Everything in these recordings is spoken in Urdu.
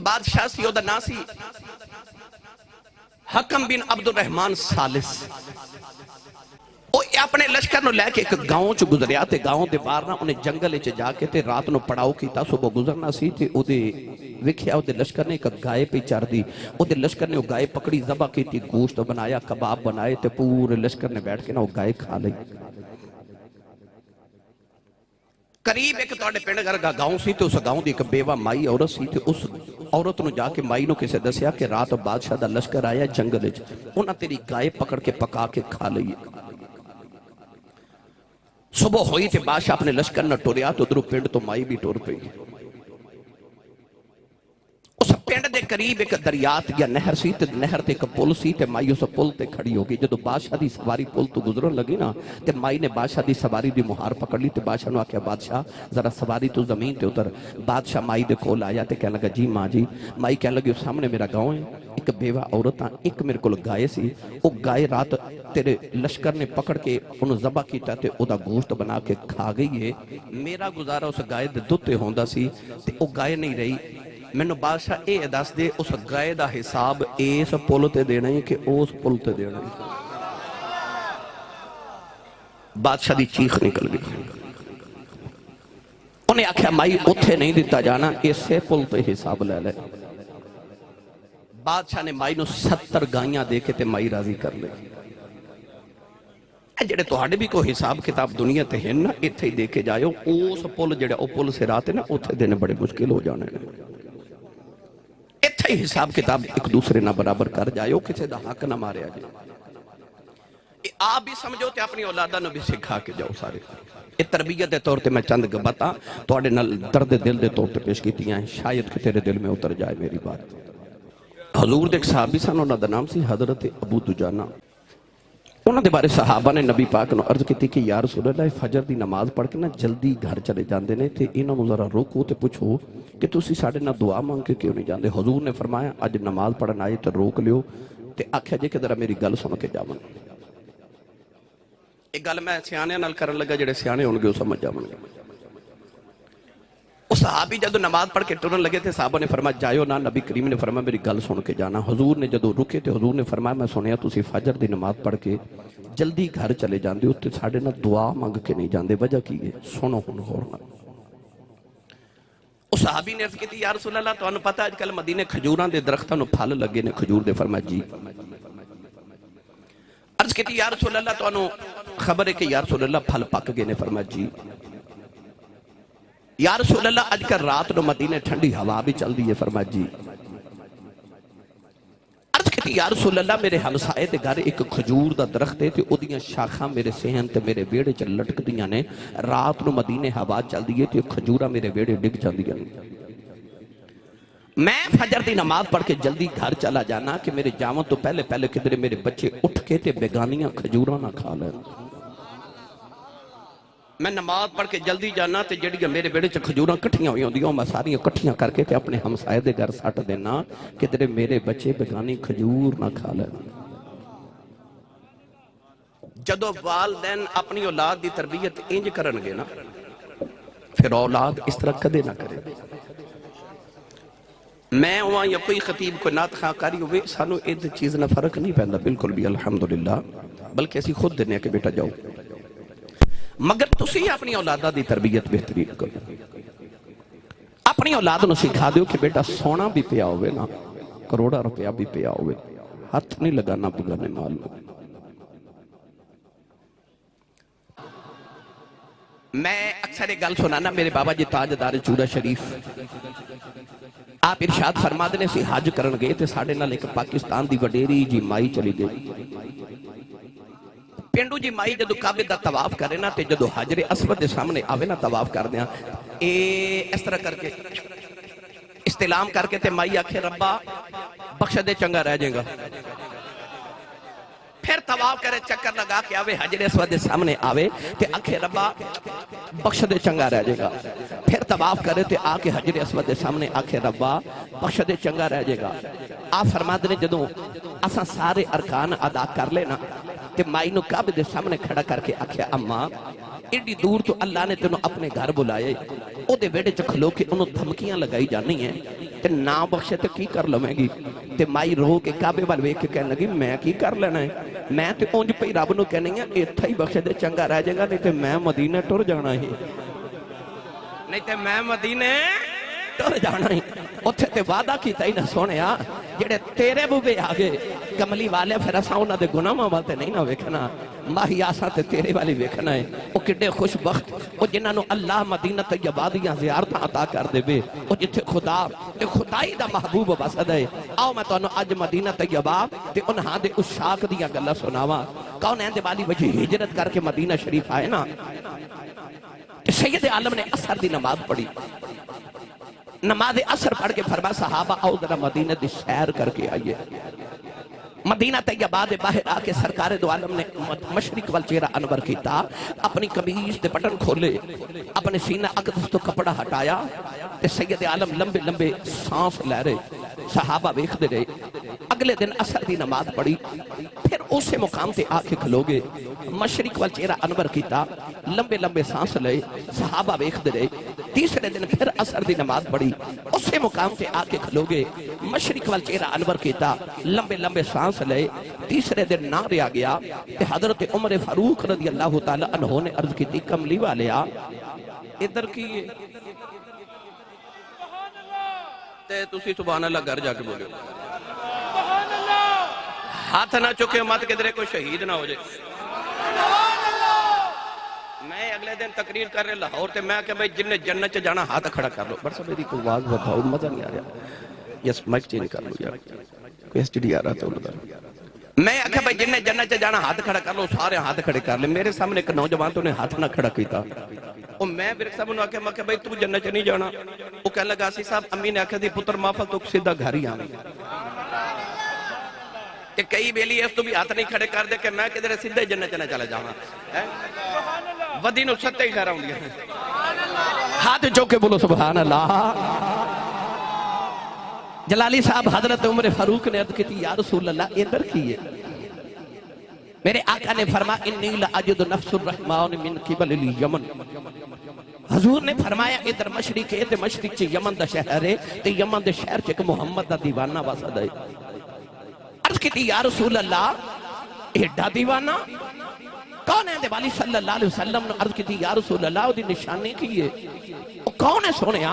بادشاہ سی دا نا سی حکم بن عبد الرحمن ثالث. وہ اپنے لشکر نو لے کے ایک گاؤں چ گزریا تے گاؤں دے باہر نہ انہیں جنگل چ جا کے تے رات نو پڑاؤ کیتا. صبح گزرنا سی تے او دے ویکھیا او دے لشکر نے ایک گائے پہ چار دی. او دے لشکر نے وہ گائے پکڑی ذبح کیتی, گوشت بنایا, کباب بنائے تے پورے لشکر نے بیٹھ کے نہ وہ گائے کھا لئی. قریب ایک توڑے پنڈ گھر کا گاؤں سی تے اس گاؤں دی ایک بیوہ مائی عورت سی تے اس عورت نو جا کے مائی نو کسے دسیا کہ رات بادشاہ دا لشکر آیا جنگل وچ, انہاں تیری گائے پکڑ کے پکا کے کھا لئی. صبح ہوئی تے بادشاہ اپنے لشکر نہ ٹوریا تو ادھروں پنڈ تو مائی بھی ٹور پئی. اس پنڈ دے قریب ایک دریات یا نہر سی تے نہر تے ایک پل سی تے مائی اس پل تے کھڑی ہو گئی. جدو بادشاہ دی سواری پل تو گزرن لگی نا تے مائی نے بادشاہ دی سواری دی مہار پکڑ لی تے بادشاہ نو آکھیا بادشاہ ذرا سواری تو زمین تے اتر. بادشاہ مائی دے کول آیا تے کہنے لگا جی ماں جی. مائی کہنے لگی سامنے میرا گاؤں ہے, ایک بیوہ عورتاں, ایک میرے کول گائے سی, وہ گائے رات تیرے لشکر نے پکڑ کے انہوں ذبح کیتا تے او دا گوشت بنا کے کھا گئی ہے. میرا گزارا اس گائے دے دتے ہوندا سی تے او گائے نہیں رہی. میں نے بادشاہ اے دس دے اس گائے دا حساب اس پل تے دینا ہے کہ اس پل تے دینا ہے. بادشاہ دی چیخ نکل گئی. انہیں آکھیا مائی اتھے نہیں دیتا جانا, اسے پل تے حساب لے لے. بادشاہ نے مائی نو 70 گائیاں دے کے تے مائی راضی کر لے. جڑے توہاڈے بھی کوئی حساب کتاب دنیا تے ہیں نا, اتھے ہی دے کے جائیو. اس پل جڑے او پل سے راتے نا اتھے دینے بڑے مشکل ہو جانے. اتھے ہی حساب کتاب ایک دوسرے نہ برابر کر جائیو, کسے دا حق نہ مارے آجائے. آپ بھی سمجھو تے اپنی اولادہ نو بھی سکھا کے جاؤ سارے. یہ تربیت دے طور تے میں چند بتا توڑے نل درد دل دے طور تے پیش کیتی ہیں, شاید کہ تیرے دل میں اتر جائے میری بات. حضور دے ایک صحابی سن, انہاں دا نام سی حضرت ابو دجانہ. انہاں دے بارے صحابہ نے نبی پاک نو عرض کیتی کہ یا رسول اللہ فجر دی نماز پڑھ کے نا جلدی گھر چلے جاندے نے تے انہاں نو ذرا روکو تے پوچھو کہ تسی ساڈے نال دعا مانگ کے کیوں نہیں جاندے. حضور نے فرمایا اج نماز پڑھن آئے تے روک لیو تے آکھیا جے کہ ذرا میری گل سن کے جاون. ایک گل میں سیانے نال کرن لگا, جڑے سیانے ہون گے او سمجھ جاون گے. وہ صحابی جدو نماز پڑھ کے ٹرن لگے تھے, صحابہ نے فرمایا جائیو نا. نبی کریم نے فرمایا میری گل سن کے جانا. حضور نے جدو رکے تھے حضور نے فرمایا میں سنیا تسی فجر دی نماز پڑھ کے جلدی گھر چلے جاندے ہو تے ساڈے نال دعا مانگ کے نہیں جاندے, وجہ کی ہے سنو ہن غور نال. اس صحابی نے عرض کیتی یا رسول اللہ تانوں پتہ اج کل مدینے کھجوراں دے درختاں نو پھل لگے نے کھجور دے. فرمایا جی. عرض کیتی یا رسول اللہ تانوں خبر ہے کہ یا رسول اللہ پھل پک گئے نے. فرمایا جی. یا رسول اللہ اج کل رات نو مدینے ٹھنڈی ہوا بھی چل دی ہے. فرمایا جی. عرض کیتی یا رسول اللہ میرے ہمسائے دے گھر ایک کھجور دا درخت ہے تے او دیاں شاخاں میرے صحن تے میرے ویڑے چ لٹک دیاں نے. رات نو مدینے ہوا چل دی ہے تے کھجوراں میرے ویڑے ڈگ جاندیاں نے. میں فجر دی نماز پڑھ کے جلدی گھر چلا جانا کہ میرے جاون تو پہلے پہلے کدھر میرے بچے اٹھ کے تے بیگانیاں کھجوراں نہ کھا لیں. میں نماز پڑھ کے جلدی جانا تے جڑیاں میرے بیڑے چ کھجوراں کٹھیاں ہوئی ہوندیاں میں ساریاں کٹھیاں کر کے تے اپنے ہمسائے دے گھر سٹ دینا کہ تیرے میرے بچے بیگانی کھجور نہ کھا لیں. جدو والدین اپنی اولاد دی تربیت انج کرن گے نا پھر اولاد اس طرح کدے نہ کرے. میں ہوا یا کوئی خطیب کوئی نعت خواہ کاری ہوئے سانو ایک چیز نہ فرق نہیں پہندا بالکل بھی الحمدللہ, بلکہ اسی خود دینے کہ بیٹا جاؤ. مگر تسی اپنی اولادہ دی تربیت بہترین کرو. اپنی اولاد نو سکھا دیو کہ بیٹا سونا بھی پیا ہوئے نا, کروڑا روپیہ بھی پیا ہوئے, ہاتھ نہیں لگانا بگانے مال میں. میں اکثر ایک گل سنانا, میرے بابا جی تاجدار چورا شریف آپ ارشاد فرما دینے سے حج کرن گئے تھے. ساڑھے نال ایک پاکستان دی وڈیری جی مائی چلی گئی. پینڈو جی مائی جدو کعبے دا طواف کرے نا تے جدو حجر اسود دے سامنے آوے نا طواف کر دیا اس طرح کر کے استلام کر کے تے مائی آکھے ربا بخش دے چنگا رہ جائے گا. پھر طواف کرے چکر لگا کے آوے حجر اسود دے سامنے آوے تے آکھے ربا بخش دے چنگا رہ جائے گا. پھر طواف کرے تے آکے حجر اسود دے سامنے آکھے ربا بخش دے چنگا رہ جائے گا. آپ فرما دنے جدو اساں سارے ارکان ادا کر لینا تے مائی نو کعبے دے سامنے کھڑا کر کے آکھیا اماں ایڈی دور تو اللہ نے تینوں اپنے گھر بلائے, او دے ویڑے چ کھلو کے انہوں دھمکیاں لگائی جانی ہیں تے تے نہ بخشے تے کی کر لویں گی تے مائی رو کے کعبے وال ویکھ کے کہنے لگی میں کی کر لینا ہے میں تے اونج پئی رب نو کہنی ہے ایتھے ہی بخشے دے چنگا رہ جائے گا نہیں تے میں مدینے ٹر جانا ہی نہیں تے میں مدینے ٹر جانا ہی اتھے تے وعدہ کیتا ہی نہ سونیا جڑے تیرے بوبے آگے کملی والے پھر اساں انہاں دے گناہاں والے نہیں نہ ویکھنا ماہی آساں تے تیرے والی ویکھنا ہے او کڈے خوش بخت او جنہاں نو اللہ مدینہ طیبہ دیاں زیارتاں عطا کر دے وے او جتھے خدا تے خدائی دا محبوب وسد ہے آؤ میں تانوں اج مدینہ طیبہ تے انہاں دے عشاق دیاں گلاں سناواں کون دے والی وجہ ہجرت کر کے مدینہ شریف آئے نا سید عالم نے عصر دی نماز پڑھی نماز عصر پڑھ کے فرما صحابہ آؤ ذرا مدینہ دی سیر کر کے آئیے مدینہ طیبہ دے باہر آ کے سرکار دو عالم نے مشرق وال چہرہ انور کیتا اپنی قمیض دے بٹن کھولے اپنے سینہ اقدس تو کپڑا ہٹایا تے سید عالم لمبے لمبے سانس لے رہے صحابہ ویکھ دے رہے اگلے دن عصر دی نماز پڑھی پھر اسے مقام تے آ کے کھلو گے مشرق وال چہرہ انور کیتا لمبے لمبے سانس لے صحابہ ویکھ دے رہے تیسرے دن پھر عصر دی نماز پڑھی اسے مقام تے آ کے کھلو گے مشرق وال چہرہ انور کیتا لمبے لمبے سانس لے تیسرے دن نہ رہا گیا کہ حضرت عمر فاروق رضی اللہ تعالیٰ عنہ نے عرض کی تھی کملی والے ادھر کیے تے تسی سبحان اللہ گھر جا کے بولے ہاتھ نہ چکے مت کدھرے کوئی شہید نہ ہو جائے میں اگلے دن تقریر کر رہے لاہور تے میں کہ بھئی جن نے جنت چ جانا ہاتھ کھڑا کر لو برسا میری کوئی آواز بتاؤ مزہ نہیں آ رہا یس مائک چینج کر لو یار کوئی ایس ٹی ڈی آ رہا تھا میں آکھا بھئی جن نے جنت چ جانا ہاتھ کھڑا کر لو سارے ہاتھ کھڑے کر لے میرے سامنے ایک نوجوان تو نے ہاتھ نہ کھڑا کیتا اور میں برک صاحب نے آکھا میں بھئی تو جنت چ نہیں جانا وہ کہنے لگا سی صاحب امی نے آکھا دی پتر مافل تو سیدھا گھر ہی آنی کہ کئی بیلی اس تو بھی ہاتھ نہیں کھڑے کر دے کہ میں کدھر سیدھے جنت چ نہ چلا جاواں ودی نو ستے ہی ٹھہرا ہوں ہاتھ چوکے بولو سبحان اللہ جلالی صاحب حضرت عمر فاروق نے عرض کی تھی یا رسول اللہ ادھر کیے میرے آقا نے فرما انی لأجد نفس الرحمن من قبل الیمن حضور نے فرمایا ادھر مشرق ہے تے مشرق چے یمن دا شہر ہے تے یمن دے شہر چے محمد دا دیوانہ واسد ہے عرض کی تھی یا رسول اللہ ایڈا دیوانہ کون ہے دے والی صلی اللہ علیہ وسلم نے عرض کی تھی یا رسول اللہ وہ دی نشانی کیے وہ کون ہے سونے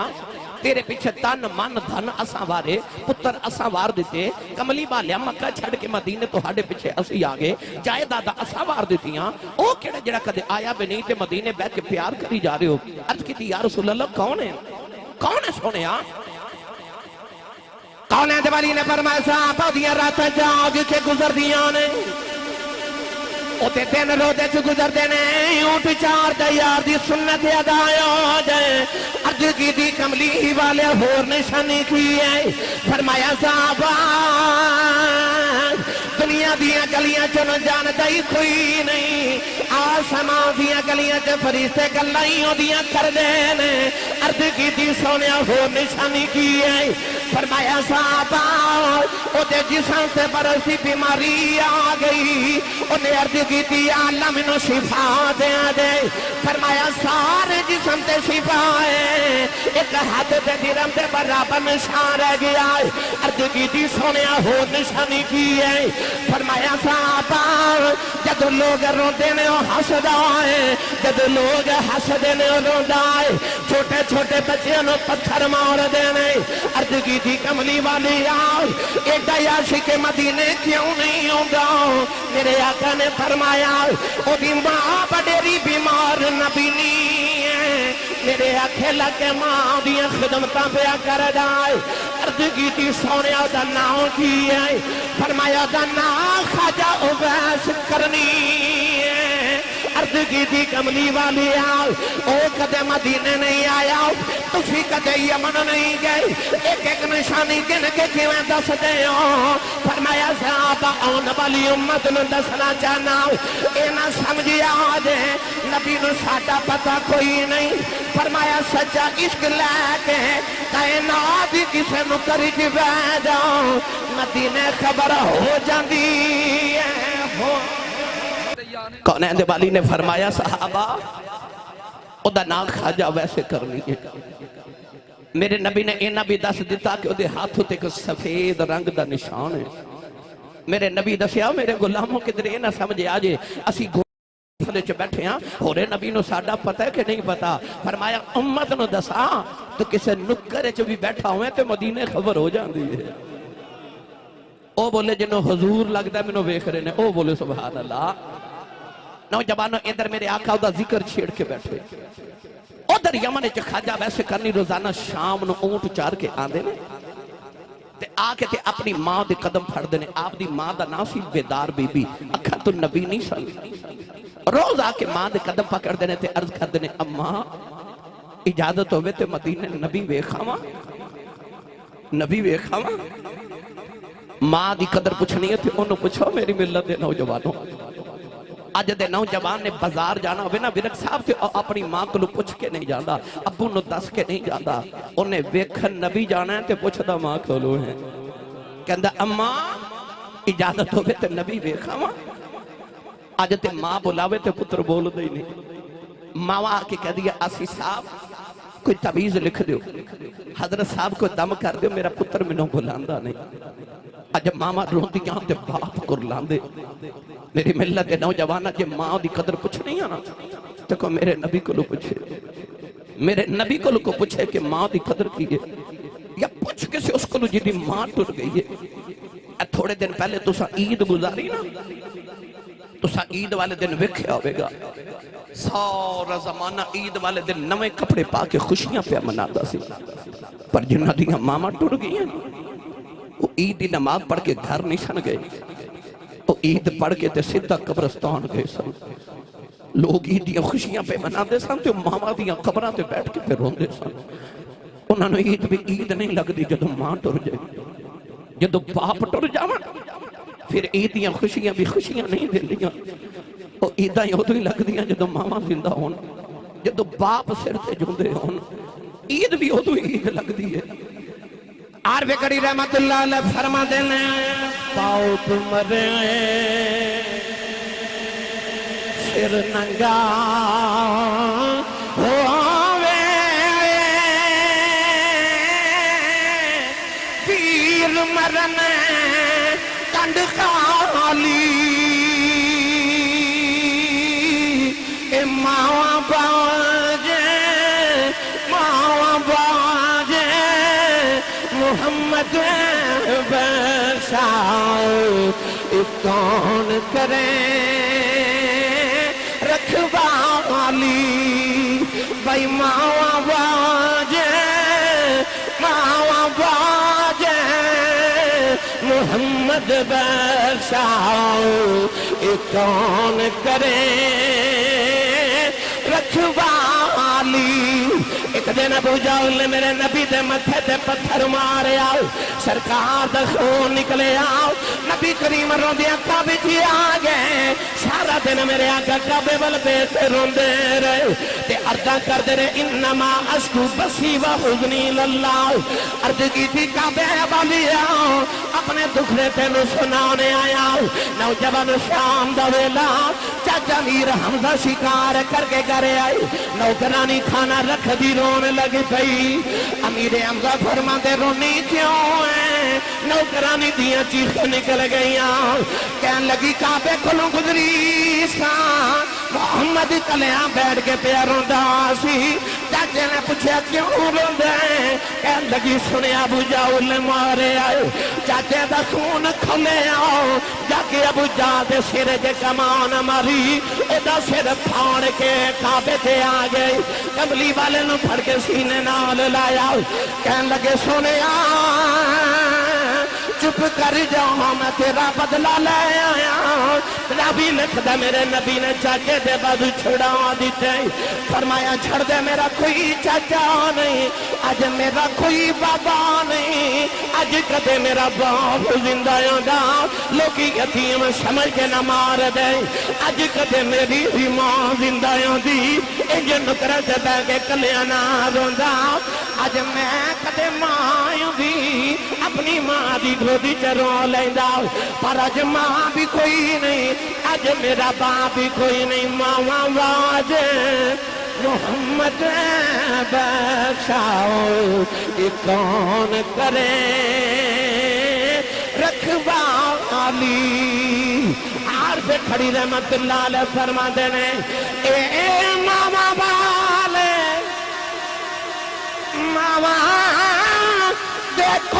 تیرے پیچھے تن من دھن اساں وارے پتر اساں وار دیتے کملی والیا مکہ چھڑ کے مدینے تو ہاڑے پیچھے اسی آگے جائے دادا اساں وار دیتیاں او کیڑا جڑا کدے آیا بھی نہیں تے مدینے بیٹھ کے پیار کری جا رہے ہو عرض کی تھی یا رسول اللہ کون ہے سونے کون ہے دیوالی نے فرمایا صحابہ دیاں رات جاگ کے گزر دیاں نے اوتے دن روزے چ گزر دینے اونٹ چار دا یار دی سنت ادا ہو جائے عرض کی دی کملی والے ہور نشانی کی ہے فرمایا صحابہ دنیا دیاں گلیاں چ نہ جاندا ہی کوئی نہیں آسمان دیاں گلیاں چ فرشتے گلاں ہی ہوندیاں کر دے نے عرض کی دی سونیا ہور نشانی کی ہے فرمایا صحابہ اوتے جسم سے برسی بیماری آ گئی انہیں عرض کی تھی اللہ منو شفا دے فرمایا سارے جسم تے شفا ہے ایک ہاتھ تے درم تے برابر نشان رہ گیا ہے عرض کی تھی سونیا ہو نشانی کی ہے فرمایا صحابہ جد لوگ روندے نے وہ ہسدا ہے جد لوگ ہسدے نے وہ روندا ہے چھوٹے چھوٹے بچیاں نو پتھر مار دینے عرض کی تھی کملی والی آؤ ایڈا عاشق مدینے کیوں نہیں ہوندا میرے آقا نے فرمایا او دی ماں بڑیری بیمار نبینی ہے میرے آنکھیں لگے ماں دیاں خدمتاں پیا کر جائے عرض کی تھی سونیا دا نام کی ہے فرمایا دا نام خواجہ اویس کرنی ہے عرض کی تھی کملی والی آؤ او کدے مدینے نہیں آیا تسی کدے یمن نہیں گئے ایک ایک نشانی گن کے کیویں دس دے ہو فرمایا صحابہ آن والی امت نو دسنا چاہنا اے نہ سمجھیا دے نبی نو ساڈا پتہ کوئی نہیں فرمایا سچا عشق لے کے کائنات دی کسے نو کری دی ویدا مدینے خبر ہو جاندی ہے ہو کونین دے والی نے فرمایا صحابہ او دا نام خواجہ ویسے کرنی ہے میرے نبی نے اینا بھی دس دیتا کہ وہ ہاتھوں تے ایک سفید رنگ دا نشان ہے میرے نبی دسیا میرے غلاموں کدھر یہ نہ سمجھے آجے اسی گھوڑے چ بیٹھے ہیں ہورے نبی نو ساڈا پتہ ہے کہ نہیں پتا فرمایا امت نو دسا تو کسے نکر چ بھی بیٹھا ہوئے تے مدینے خبر ہو جاندی ہے او بولے جنہوں حضور لگتا ہے منو ویکھ رہے نے او بولے سبحان اللہ نوجوانوں ادھر میرے آقا دا ذکر چھیڑ کے بیٹھے ادھر یمن چ خواجہ ویسے کرنی روزانہ شام نو اونٹ چار کے آندے نے تے آکے تے اپنی ماں دے قدم پھڑ دینے آپ دی ماں دا نام سی بیدار بی بی اکھا تو نبی نہیں سن روز آکے ماں دے قدم پکڑ دینے تے عرض کر دینے اماں اجازت ہوئے تے مدینے نبی ویکھاواں نبی ویکھاواں ماں دی قدر پوچھنی ہے تے انہوں پوچھو میری ملت دے نوجوانوں آج دے نوجوان نے بازار جانا ہوئے نا ورک صاحب تے اپنی ماں کو پوچھ کے نہیں جانا ابو نو دس کے نہیں جانا انہیں ویکھن نبی جانا ہے تے پوچھ دا ماں کھولو ہے کہندہ اماں اجازت ہوئے تے نبی ویکھاواں آج تے ماں بلاوے تے پتر بول دے نہیں ماں آکے کہہ دیا آسی صاحب کوئی تعویذ لکھ دیو حضرت صاحب کو دم کر دیو میرا پتر منوں بلاندہ نہیں آج ماما روندی یہاں تے باپ کر لاندے میری ملت دے نوجوانہ جے ماں دی قدر پوچھ نہیں آنا تو کو میرے نبی کو لو پوچھے میرے نبی کو لو کو پوچھے کہ ماں دی قدر کیے یا پوچھ کے سے اس کو لو جی دی ماں ٹر گئی ہے تھوڑے دن پہلے تو سا عید گزاری نا تو سا عید والے دن وکھیا ہوئے گا سارا زمانہ عید والے دن نوے کپڑے پا کے خوشیاں پہ مناتا سی پر جنہ دیاں ماما ٹر گئی ہیں وہ عید دی نماز پڑھ کے گھر نہیں سن گئے وہ عید پڑھ کے تے سدھا قبرستان گئے سن لوگ عید دیاں خوشیاں پہ مناتے سن تے ماما دیاں قبراں تے بیٹھ کے پہ روندے سن انہوں نے عید بھی عید نہیں لگ دی جدو ماں ٹر جائے جدو باپ ٹر جاواں پھر عید دیاں خوشیاں بھی خوشیاں نہیں دے دیاں وہ عیداں یوں ہی لگ دیاں جدو ماما زندہ ہون جدو باپ سر تے جوندے ہون عید بھی ادو عید لگ دی ہے عارف کری رحمت اللہ علیہ فرما دینے پاؤ تمرے سر ننگا ہووے پیر مرن کنڈ خالی اے ماں باجے محمد بشاؤ کون کریں رکھوالی بھائی ماں باجے محمد بشاؤ کون کریں رکھوالی ایک دن ابو جہل نے میرے نبی دے متھے تے پتھر مارے آؤ سرکار دا خون نکلے آؤ نبی کریم روندیاں کعبے جی آگئے سارا دن میرے آقا کعبے وال بیٹھے روندے رہے تے عرضاں کر دے رہے انما اشکو بسی و حزنی للہ عرض کی تھی کعبے والی آؤ اپنے دکھڑے تینو سنانے آیا نوجوان شام دا ویلا چاچا میر حمزہ شکار کر کے گھرے آئی نوکرانی کھانا رکھ دی رونے لگی پئی امیر حمزہ فرما دے رونی کیوں ہے نوکرانی دیاں چیخ نکل گئیاں کہن لگی کعبے کھلوں گزری سا محمد کلیاں بیٹھ کے پیاروں داسی چاچے نے پوچھا کیوں روندے کہن لگی سنے ابو جہل نے مارے آئے چاچے دا خون کھلے آؤ جا کے ابو جہل دے سر دے کمان ماری او دا سر پھاڑ کے کعبے تے آ گئی کملی والے نو پھڑ کے سینے نال لایا کہن لگے سنے چپ کر جاؤ میں تیرا بدلہ لے آیا نبی لکھ دے میرے نبی نے چاچے دے بازو چھڑا دیتے فرمایا چھڑ دے میرا کوئی چاچا نہیں آج میرا کوئی بابا نہیں آج کدے میرا باپ زندہ دا لوگی یتیم سمجھ کے نہ مار دے آج کدے میری بھی ماں زندہ دی انج نکرہ سے بے کے کلیاں نہ روندا آج میں کدے ماں دی اپنی ماں دی گودی چروں لیندہ پر آج ماں بھی کوئی نہیں آج میرا باپ بھی کوئی نہیں ماں واجے محمد بخشاؤ یہ کون کرے رکھوالی عارف کھڑی رحمت اللہ علیہ فرما دینے اے ماما والے ماما دیکھو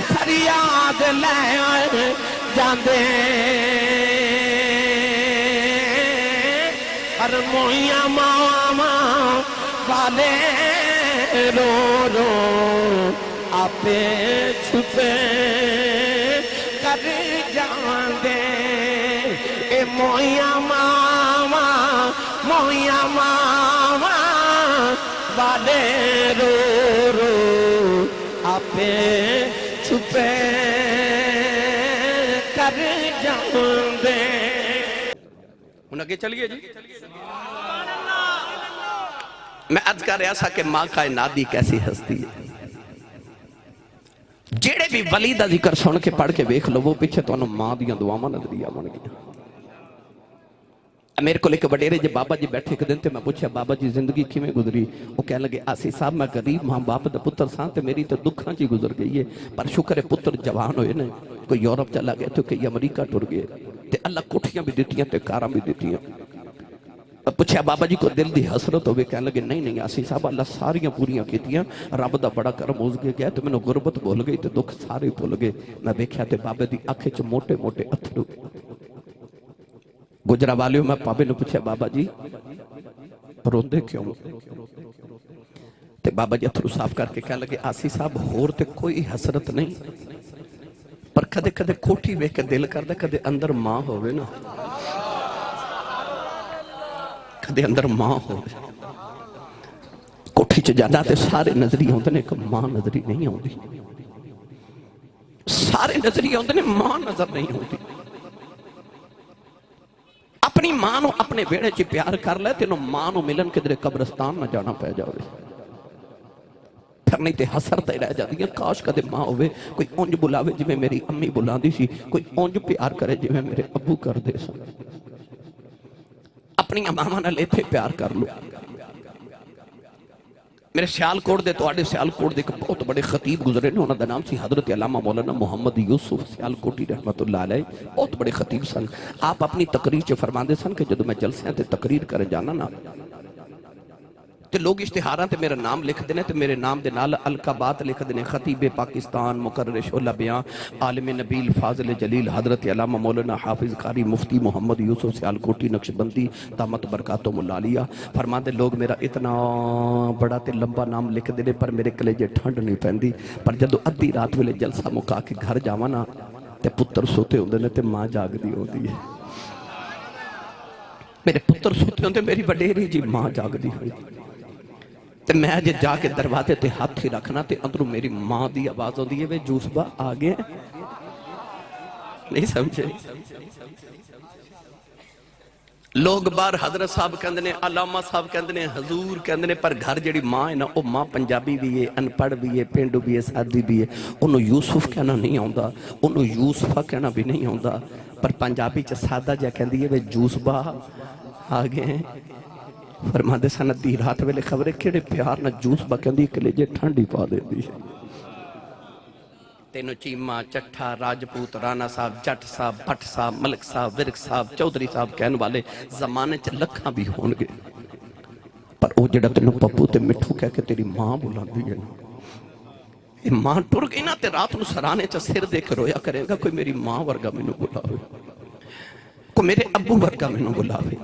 فریاد لے جاندے اور موئیاں ماما والے رو رو آپے چھپے کر جاندے اے موئیاں ماما والے رو رو آپے چھپے کر جاندے ہن اگے چلیے جی میں عرض کر رہا سا کہ ماں کائنات دی کیسی ہستی ہے جیڑے بھی ولی دا ذکر سن کے پڑھ کے ویکھ لو وہ پیچھے تو انہوں ماں دیاں دعاواں نظریہ بن گیا میرے کو لے کے وڈیرے جب بابا جی بیٹھے ایک دن تے میں پوچھا بابا جی زندگی کیویں گزری وہ کہنے لگے آسی صاحب میں غریب ماں باپ دا پتر سان تے میری تے دکھاں چی گزر گئی ہے پر شکر ہے پتر جوان ہوئے نے کوئی یورپ چلا گئے تو کئی امریکہ ٹر گئے تے اللہ کوٹھیاں بھی دیتیاں تے کاراں بھی دیتیاں پوچھا بابا جی کو دل دی حسرت ہوئے کہنے لگے نہیں آسی صاحب اللہ ساریاں پوریاں کیتیاں رب دا بڑا کرم ہو گیا تو میں نے غربت بھول گئی تے دکھ سارے بھول گئے میں دیکھیا تے بابے دی آنکھیں چ موٹے موٹے اتھرو گجرا والیوں میں پابے نے پوچھا بابا جی روندے کیوں تے بابا جی اتھرو صاف کر کے کہنے لگے آسی صاحب ہور تے کوئی حسرت نہیں پر کدے کدے کوٹھی وے کے دل کر دے کدے اندر ماں ہوئے نا کدے اندر ماں ہوئے کوٹھی چ جانا تے سارے نظری ہوندے نے کہ ماں نظری نہیں ہوندی سارے نظری ہوندے نے ماں نظر نہیں ہوندی اپنی ماں نو اپنے بیڑے چی پیار کر لے تینو ماں نو ملن کے درے قبرستان نہ جانا پہ جاوے پھر نہیں تے حسر تے رہ جاتی ہیں کاش کدے ماں ہوئے کوئی اونج بلاوے جی میں میری امی بلان دی سی کوئی اونج پیار کرے جی میں میرے ابو کر دے سا اپنی امامہ نہ لیتے پیار کر لو میرے سیالکوٹ دے تو آڑے سیالکوٹ دے کہ بہت بڑے خطیب گزرے نے انہوں دا نام سی حضرت علامہ مولانا محمد یوسف سیالکوٹی رحمت اللہ علیہ بہت بڑے خطیب سن آپ اپنی تقریر چے فرماندے سن کہ جدو میں جلسے ہیں تے تقریر کریں جانا نا تے لوگ اشتہاراں تے میرا نام لکھ دینے تے میرے نام دے نال القابات لکھ دینے خطیب پاکستان مقرر شعلہ بیان عالم نبیل فاضل جلیل حضرت علامہ مولانا حافظ قاری مفتی محمد یوسف سیالکوٹی نقشبندی دامت برکاتہم العالیہ فرماندے لوگ میرا اتنا بڑا تے لمبا نام لکھ دینے پر میرے کلیجے ٹھنڈ نہیں پہندی پر جدو ادھی رات ویلے جلسہ مکا کے گھر جاوانا تے پتر سوتے ہوندے نے تے ماں جاگ دی ہوندی ہے میرے پتر سوتے ہوندے میری وڈیری جی ماں جاگ دی ہوئی تے میں جا کے دروازے تے ہاتھ ہی رکھنا تے اندروں میری ماں دی آواز ہوندی ہے وے جوسبا آگے نہیں سمجھے لوگ بار حضرت صاحب کہندنے علامہ صاحب کہندنے حضور کہندنے پر گھر جڑی ماں ہے نا وہ ماں پنجابی بھی ہے انپڑھ بھی ہے پینڈو بھی ہے سادی بھی ہے انہوں یوسف کہنا نہیں ہوندہ انہوں یوسفہ کہنا بھی نہیں ہوندہ پر پنجابی چا سادہ جا کہندی ہے وے جوسبا آگے ہیں فرماندے سن دی رات ویلے خبرے کیڑے پیار نہ جوس با کہندی کلے جے ٹھنڈی پا دے دی تینو چیمہ چٹھا راجپوت رانا صاحب جٹ صاحب بھٹ صاحب ملک صاحب ورک صاحب چودری صاحب کہن والے زمانے چ لکھاں بھی ہون گے پر او جڑا تینو پپو تے مٹھو کہہ کے تیری ماں بلاندی ہے یہ ماں ٹر گئی نا تے رات نو سرانے چ سر دے کے رویا کرے گا کوئی میری ماں ورگا مینوں بلاوے کوئی میرے ابو ورگا مینوں بلاوے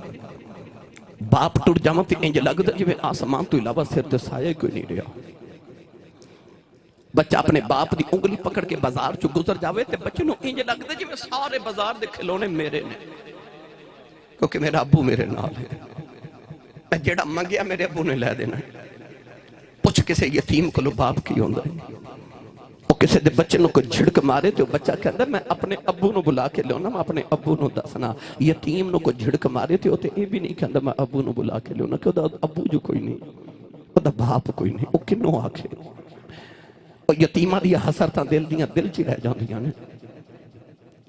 باپ ٹر جاواں تے انج لگدا جویں آسمان تو علاوہ سر تے سایہ کوئی نہیں رہا بچہ اپنے باپ دی انگلی پکڑ کے بازار چو گزر جاوے تے بچے نو انج لگدا جویں سارے بازار دے کھلونے میرے نے کیونکہ میرا ابو میرے نال ہے میں جیڑا منگیا میرے ابو نے لے دینا پوچھ کسے یتیم کو لو باپ کی ہوندا ہے وہ کسے دے بچے نو کو جھڑک مارے تو بچہ کہندا میں اپنے ابو نو بلا کے لیونا میں اپنے ابو نو دسنا یتیم نو کو جھڑک مارے تو تے اے بھی نہیں کہندا میں ابو نو بلا کے لیونا کہ دا ابو جو کوئی نہیں او دا باپ کوئی نہیں او کنوں آکھے او یتیمہ دیا حسرتاں دل دیاں دل چی رہ جاندیاں نے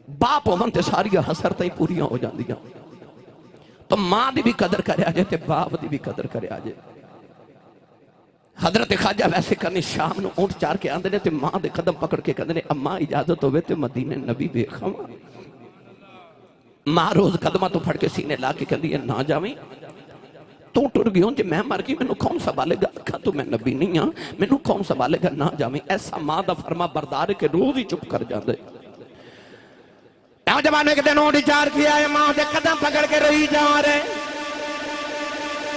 باپ ہون تے ساری حسرتیں ہی پوریاں ہو جاندیاں تو ماں دی بھی قدر کریا جائے تے باپ دی بھی قدر کریا جائے حضرت خواجہ ویسے کرنی شام نو اونٹ چار کے آندے نے تے ماں دے قدم پکڑ کے کہندے نے اماں اجازت ہوئے تے مدینے نبی ویکھاں ماں روز قدمہ تو پھڑ کے سینے لا کے کہندی ہے نہ جاویں تو ٹر گئی ہوں جی میں مر گئی میں کون سنبھالے گا کہا تو میں نبی نہیں ہاں میں کون سنبھالے گا نہ جاویں ایسا ماں دا فرما بردار کے روز ہی چپ کر جاندے نوجوان ایک دن اونٹ چار کیا ہے ماں دے قدم پکڑ کے روئی جا رہے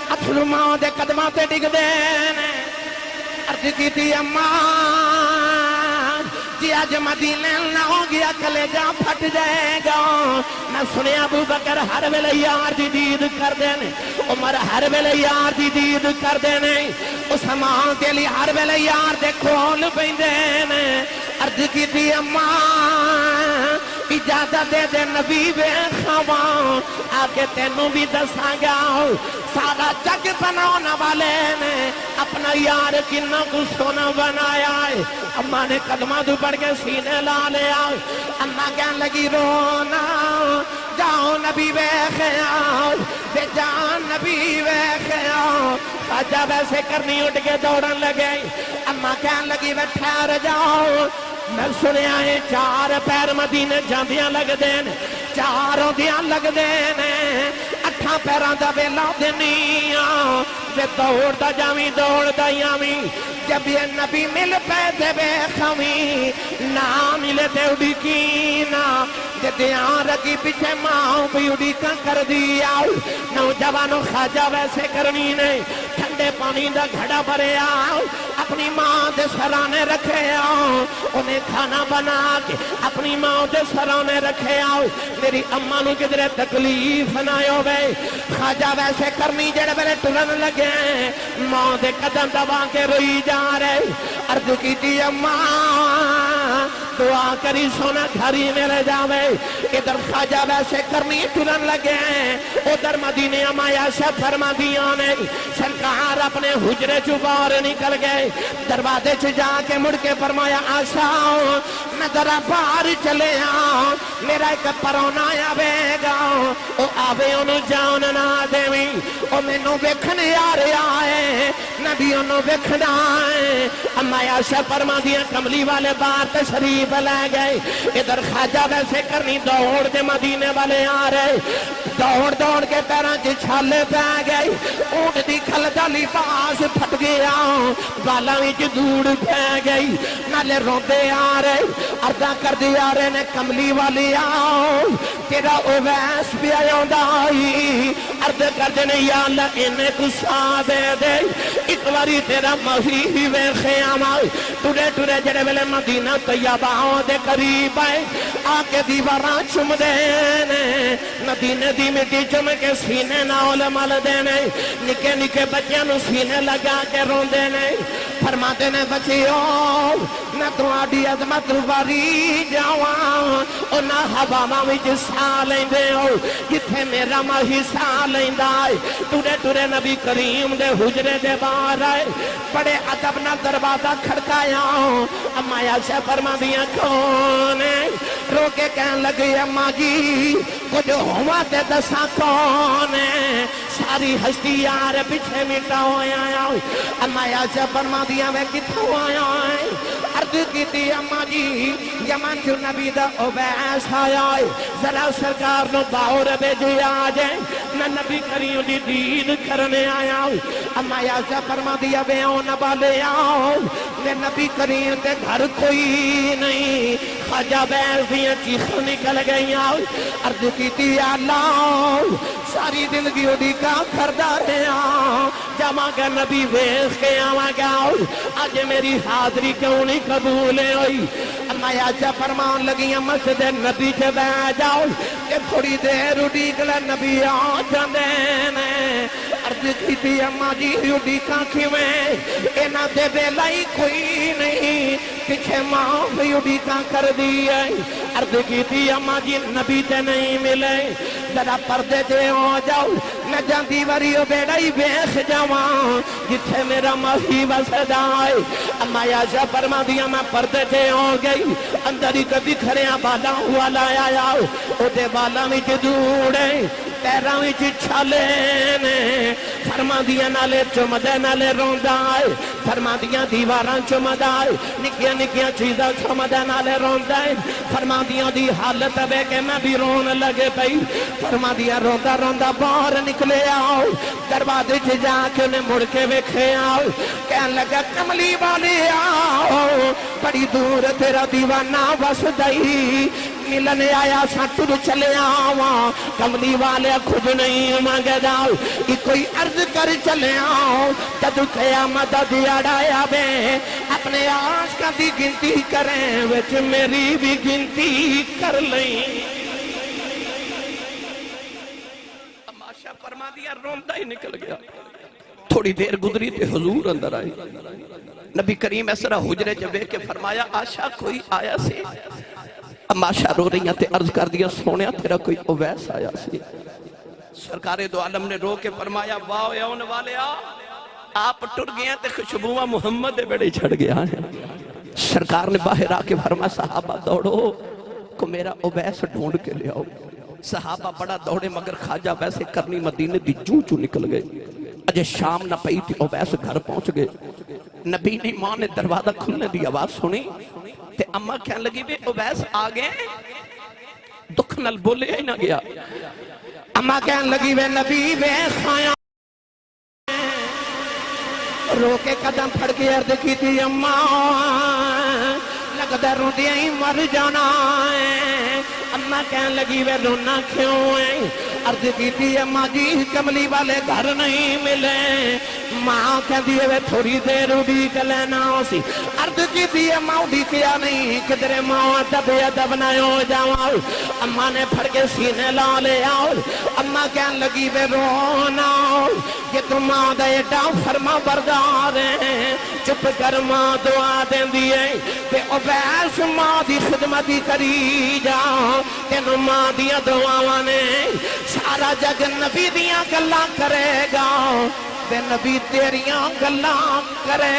اتھلو ماں دے قدمہ تے ڈگ دینے عرض کی تھی اماں جی آج مدینے نہ ہو گیا کلیجہ پھٹ جائے گا میں سنے ابو بکر ہر ویلے یار دی دید کر دینے عمر ہر ویلے یار دی دید کر دینے عثمان کے لیے ہر ویلے یار دے کھول پہ دینے عرض کی تھی اماں اجازت دے دے نبی بے خواہ آکے تینوں بھی دساں گا سارا جگ بنانا والے نے اپنا یار کنہ کو سونا بنایا ہے اماں نے قدمہ دو پڑھ کے سینے لا لیا اماں کہنے لگی رونا جاؤ نبی بے خیال بے جان نبی بے خیال خواجہ ویسے کرنی اٹھ کے دوڑن لگے اماں کہنے لگی بے ٹھہر جاؤ میں سنے آئے چار پیر مدینے جاندیاں لگ دینے چاروں دیاں لگ دینے اٹھا پیران دا بیلا دنیاں بے دوڑ دا جامی دوڑ دا یامی جب یہ نبی مل پیدے بے خمی نا ملے دے اڑی کینا جے دیاں رکی پیچھے ماں بھی اڑی کا کر دیا نوجوانوں خواجہ ویسے کرنی نے ٹھنڈے پانی دا گھڑا بھرے آؤ اپنی ماں دے سرانے رکھے آؤ انہیں کھانا بنا کے اپنی ماں دے سرانے رکھے آؤ میری اماں نو کدھرے تکلیف نہ ہوئے خواجہ ویسے کرنی جڑے بلے ٹرن لگے ماں دے قدم دبا کے روئی جا رہے عرض کی تھی اماں دعا کری سونا گھری میں لے جاوے ادھر خواجہ ویسے کرنی ٹرن لگے ادھر مدینے امایا سے فرما دیا نے سرکار اپنے حجرے چو باہر نکل گئے دروازے چ جا کے مڑ کے فرمایا آشا میں ذرا باہر چلے آؤں میرا ایک پرونا آوے گا او آوے انہوں جان نہ دیوی او میں نو ویکھنے آ رہا ہے نبی انہوں ویکھنا ہے امایا سے فرما دیا کملی والے باہر تشریف لے گئے ادھر خواجہ ویسے کرنی دوڑ دے مدینے والے آ رہے دوڑ دوڑ کے پیران چی چھالے پہ گئے اونٹ دی کھلدا لباس پھٹ گیا بالا وچ دھوڑ پہ گئی نالے روندے آ رہے عرضاں کر دی آ رہے نے کملی والی آؤ تیرا اویس پہ آئی عرض کر دینے یا اللہ انہیں کسا دے دے ایک واری تیرا محیح ویخے آمائی ٹوڑے ٹوڑے جڑے ویلے مدینہ طیبہ دے قریب آئے آکے دیواراں چم دینے مدینہ دی مٹی چم کے سینے ناول مل دینے نکے نکے بچیاں نو سینے لگا کے رون دینے فرماتے نے بچیوں میں تو آڈی عظمت واری جاواں اور نہ ہوا وچ سا لیندے ہو جتھے میرا ماہی سا لیندا ہے ٹورے ٹورے نبی کریم دے حجرے دے باہر آئے بڑے ادب نہ دروازہ کھڑکایا اماں عائشہ فرما دیا کون ہے رو کے کہنے لگی اماں جی کچھ ہوا تے دسا کون ہے ساری ہستی یار پیچھے مٹا ہویا اماں عائشہ فرما دیا میں کتھوں آیا ہے عرض کی تھی اماں جی یمن جو نبی دا اویس آیا ہے ذرا سرکار نو باہر بھیجے آ جائے میں نبی کریم دی دید کرنے آیا ہوں اماں عائشہ فرما دیا بے آؤ والے آؤ میں نبی کریم کے گھر کوئی نہیں خواجہ بیس دیا چیخ نکل گئی آؤ عرض کی تھی اللہ ساری زندگی اڑی کا کردہ رہے آؤ جمع کا نبی ویخ کے آواں گا آج میری حاضری کیوں نہیں قبول ہوئی اماں عائشہ فرمان لگی مسجد نبی کے بہ جاؤ کہ تھوڑی دیر اڑی گلا نبی آ جاندے نے عرض عرض کی تھی اماں جی اڈیکاں کھویں اینا دے بیلائی کوئی نہیں پیچھے ماں بھی اڈیکاں کر دی ہے عرض کی تھی اماں جی نبی تے نہیں ملے ذرا پردے تے ہو جاؤ نہ جاندی وریو بیڑائی بیخ جاواں جتھے میرا ماہی وسدا ہے اماں عائشہ فرما دیا میں پردے تے ہو گئی اندر ہی کبھی کھڑیاں بالا ہوا لایا آؤ او دے بالا میں جدوڑے پیراں وچ چھالے نے فرما دیا نالے چمدے نالے روندا ہے فرما دیا دیواراں چمدا ہے نکیاں نکیاں چیزاں چمدے نالے روندا ہے فرما دیا دی حالت ہے کہ میں بھی رون لگے پئی فرما دیا روندا روندا باہر نکلے آؤ دروازے چ جا کے انہیں مڑ کے ویکھے آؤ کہن لگا کملی والے آؤ بڑی دور تیرا دیوانہ وسدائی ملن آیا سا ٹر چلے آواں کملی والے خود نہیں مانگے جاؤ کوئی عرض کر چلے آؤ جدو قیامت دیاڑایا بے اپنے عاشقاں دی گنتی کریں وچ میری بھی گنتی کر لیں تماشا فرما دیا روندا ہی نکل گیا تھوڑی دیر گزری تے حضور اندر آئی نبی کریم اس طرح حجرے جبے کے فرمایا آشا کوئی آیا سے اماشا رو رہی ہیں تے عرض کر دیا سونیا تیرا کوئی اویس آیا سی سرکار دو عالم نے رو کے فرمایا واو یون والے آپ ٹر گئے ہیں تے خوشبوہ محمد دے بڑے چھڑ گیا ہیں سرکار نے باہر آ کے فرمایا صحابہ دوڑو کو میرا اویس ڈھونڈ کے لے آؤ صحابہ بڑا دوڑے مگر خواجہ ویسے کرنی مدینے دی جو نکل گئے اجے شام نہ پئی تھی اویس گھر پہنچ گئے نبی نے ماں نے دروازہ کھلنے دی آواز سنی تے اماں کہنے لگی بے اویس آگئے دکھ نل بولے ہی نہ گیا اماں کہنے لگی بے نبی بے خایا رو کے قدم پھڑ کے عرض کی تھی اماں لگتا روندیاں ہی مر جانا ہے اماں کہنے لگی بے رونا کیوں ہے عرض کی تھی اماں جی کملی والے گھر نہیں ملے ماں کہہ دیئے وے تھوڑی دیر اڑی کے لینا سی عرض کی تھی اماں اڑی کیا نہیں کدھرے ماں دبے ادب نہ ہو جاؤ اماں نے پھڑ کے سینے لا لے آؤ اماں کہنے لگی وے رونا یہ تو ماں دا ایڈا فرما بردار ہے چپ کر ماں دعا دیں دیئے کہ اویس ماں دی خدمتی کری جا تینو ماں دیا دعاواں نے سارا جگ نبی دیاں گلاں کرے گا بے نبی تیریاں گلاں کرے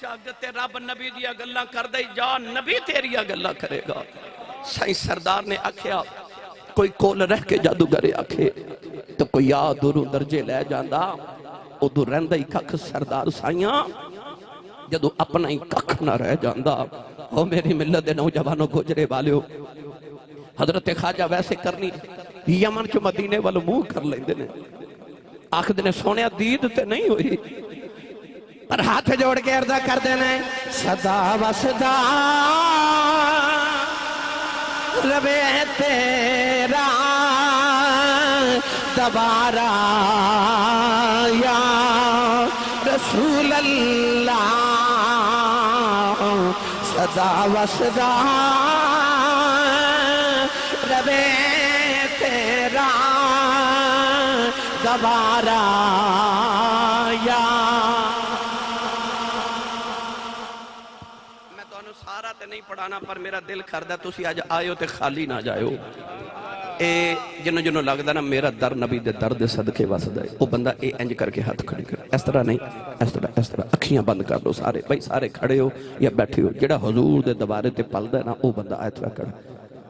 جاگتے رب نبی دیا گلاں کر دے جا نبی تیریاں گلاں کرے گا سائیں سردار نے آکھیا کوئی کول رہ کے جادوگرے آکھے تو کوئی یادوروں درجے لے جاندہ ادھو رہندہ ہی ککھ سردار سائیاں جدو اپنا ہی ککھ نہ رہ جاندہ او میری ملت نوجوانوں گجرے والیو حضرت خواجہ ویسے کرنی یمن کے مدینے والو منہ کر لیں دینے آخر دینے سونیا دید تے نہیں ہوئی پر ہاتھ جوڑ کے عرضہ کر دینے صدا و صدا ربے تیرا دوبارہ یا رسول اللہ صدا و صدا ربے تیرا دوبارہ یا میں تو سارا تے نہیں پڑھانا پر میرا دل کردہ تسی آج آئے ہو تے خالی نہ جائے ہو اے جنہوں جنہوں لگتا نا میرا در نبی دے درد صدقے واسدہ ہے وہ بندہ اے انج کر کے ہاتھ کھڑے کر اس طرح نہیں اس طرح اکھیاں بند کر لو سارے بھائی سارے کھڑے ہو یا بیٹھے ہو جڑا حضور دے دوارے تے پل دے نا وہ بندہ آیت رہ کر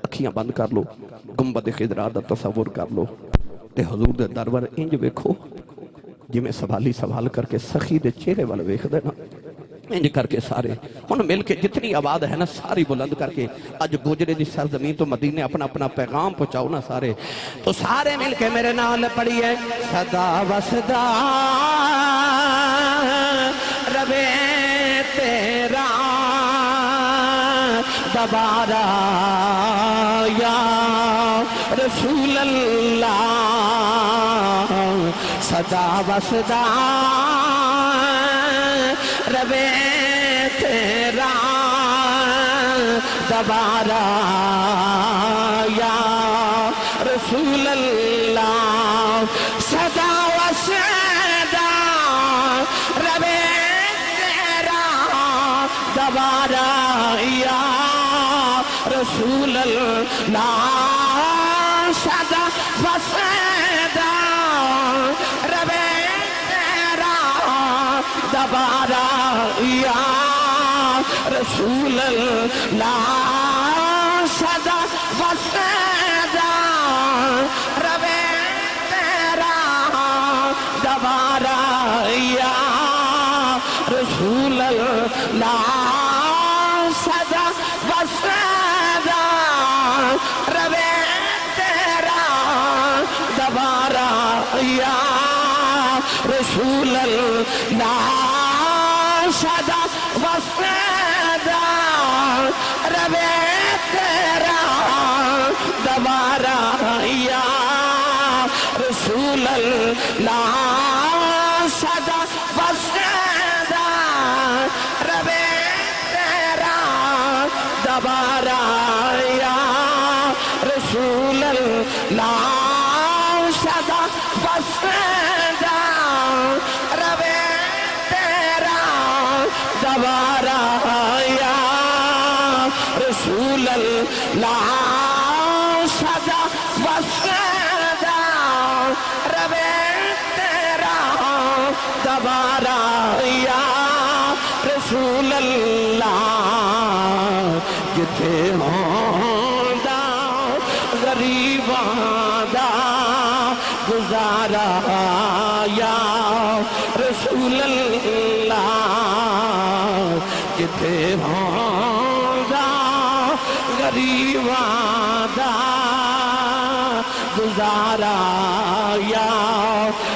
اکھیاں بند کر لو گنبد خضرا دا تصور کر لو تے حضور دے دربار انج ویکھو جی میں سوالی سوال کر کے سخی دے چہرے والے ویکھ دے نا انج کر کے سارے ان مل کے جتنی آواز ہے نا ساری بلند کر کے آج گوجرے دی سرزمین تو مدینے اپنا اپنا پیغام پہنچاؤ نا سارے تو سارے مل کے میرے نال پڑھی ہے صدا و صدا ربے تیرا دوبارہ یا رسول اللہ صدا و صدا ربے تیرا دوبارہ یا رسول اللہ دوبارہ یا رسول اللہ سدا وسیدہ روے تیرا دوبارہ یا رسول اللہ سدا وسیدہ روے تیرا دوبارہ یا رسول اللہ سدا وسیدہ روے تیرا دوبارہ یا رسول اللہ سدا وسیدہ روے تیرا دوبارہ یا رسول اللہ سدا وسیدہ روے تیرا دوبارہ یا رسول اللہ سدا وسیدہ روے تیرا دوبارہ یا رسول اللہ سدا وسیدہ روے تیرا دوبارہ یا رسول اللہ جتھے ہوندا غریباں دا گزارا یا رسول اللہ جتھے ہوندا غریباں دا گزارا یا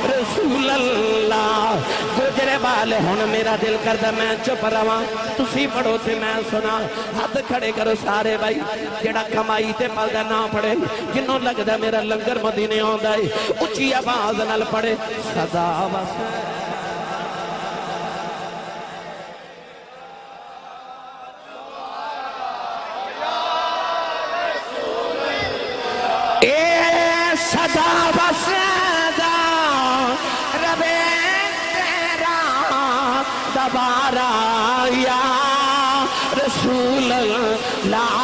رسول اللہ گجرے والے ہن میرا دل کردا میں چپ رہواں تسی پڑھو تے میں سنا ہاتھ کھڑے کرو سارے بھائی جڑا کمائی تے پلدا نہ پڑھے جنوں لگدا میرا لنگر مدینے آندا ہے اچھی آواز نال پڑھے سدا وسیدہ سدا وسیدہ روے تیرا دوبارہ یا رسول اللہ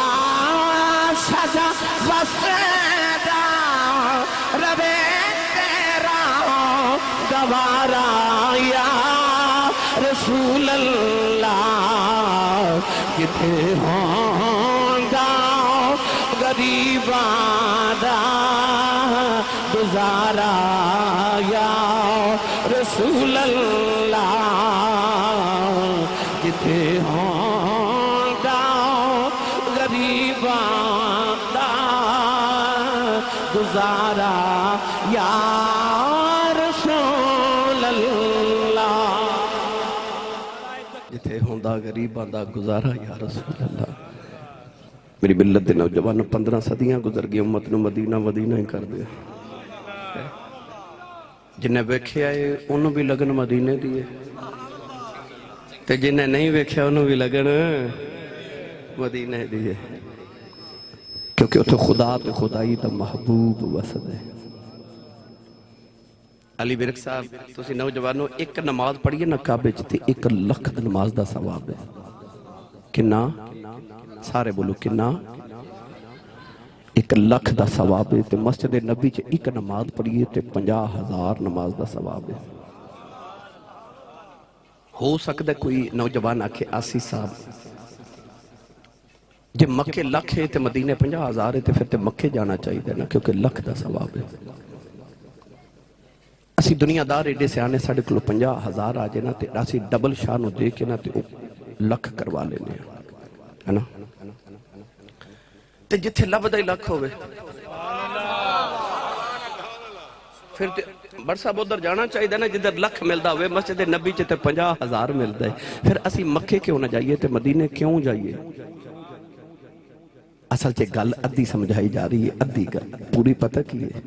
سدا وسیدہ روے تیرا دوبارہ یا رسول اللہ کتے ہوندا غریباں دا گزارا یا رسول اللہ جتھے ہوندا غریباں دا گزارا یا رسول اللہ جتھے ہوندا غریباں دا گزارا یا رسول اللہ میری ملت دے نوجوان 15 صدیاں گزر گئی امت نو مدینہ مدینہ ہی کر دیا جنہیں ویکھے آئے انہوں بھی لگن مدینے دیئے تے جنہیں نہیں ویکھے انہوں بھی لگن مدینے دیئے کیونکہ اتھے خدا تے خدائی دا محبوب وسد ہے علی برک صاحب تسی نوجوانوں ایک نماز پڑھئے نا کعبے تے 1 لکھ نماز دا ثواب ہے کنا سارے بولو کنا 1 لکھ دا ثواب ہے تے مسجد نبی چ ایک نماز پڑھیے تے 50,000 نماز دا ثواب ہے ہو سکتا ہے کوئی نوجوان آکھے آسی صاحب جب مکے لکھ ہے تے مدینے 50,000 ہے تے پھر تے مکے جانا چاہیے نا کیونکہ لکھ دا ثواب ہے اسی دنیا دار ایڈے سے آنے ساڑھے کلو 50,000 آجے نا تے اسی ڈبل شاہ نو دے کے نا تے لکھ کروا لینے ہے نا تے جتھے لب دائی لکھ ہوئے پھر بڑھ صاحب ادھر جانا چاہیے نا جدھر لکھ ملدا ہوئے مسجد نبی چے تے 50,000 ملدا ہے پھر اسی مکے کیوں نہ جائیے تے مدینے کیوں جائیے اصل چے گل ادھی سمجھائی جا رہی ہے ادھی گل پوری پتہ کی ہے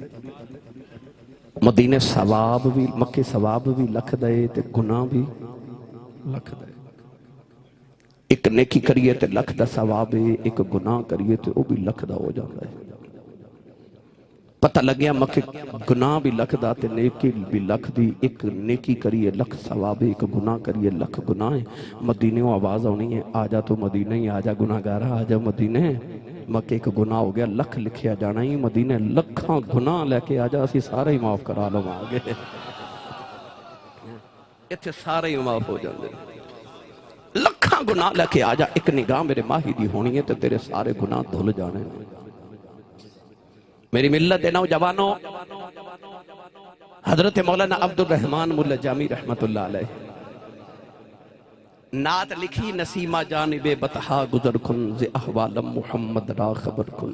مدینے ثواب بھی مکے ثواب بھی لکھ دے تے گناہ بھی لکھ دے ایک نیکی کریے تے لکھ دا ثواب ہے ایک گناہ کریے تے وہ بھی لکھ دا ہو جاتا ہے پتہ لگیا مکہ گناہ بھی لکھ دا تے نیکی بھی لکھ دی. ایک نیکی کریے لکھ ثواب، ایک گناہ کریے لکھ گناہ. مدینے و آواز ہونی ہے آجا تو مدینے ہی آجا گناہ گارا آجا مدینے. مکہ ایک گناہ ہو گیا لکھ لکھیا جانا ہی مدینے لکھاں گناہ لے کے آجا اسی سارے ہی معاف کرا لو آگے. اتھے سارے ہی معاف ہو جاندے. لکھاں گناہ لے کے آجا ایک نگاہ میرے ماہی دی ہونی ہے تے تیرے سارے گناہ دھل جانے. میری ملت نوجوانوں، حضرت مولانا عبد الرحمن ملا جامی رحمت اللہ علیہ نعت لکھی نسیمہ جانب بطحا گزر کن زی احوالم محمد را خبر کن.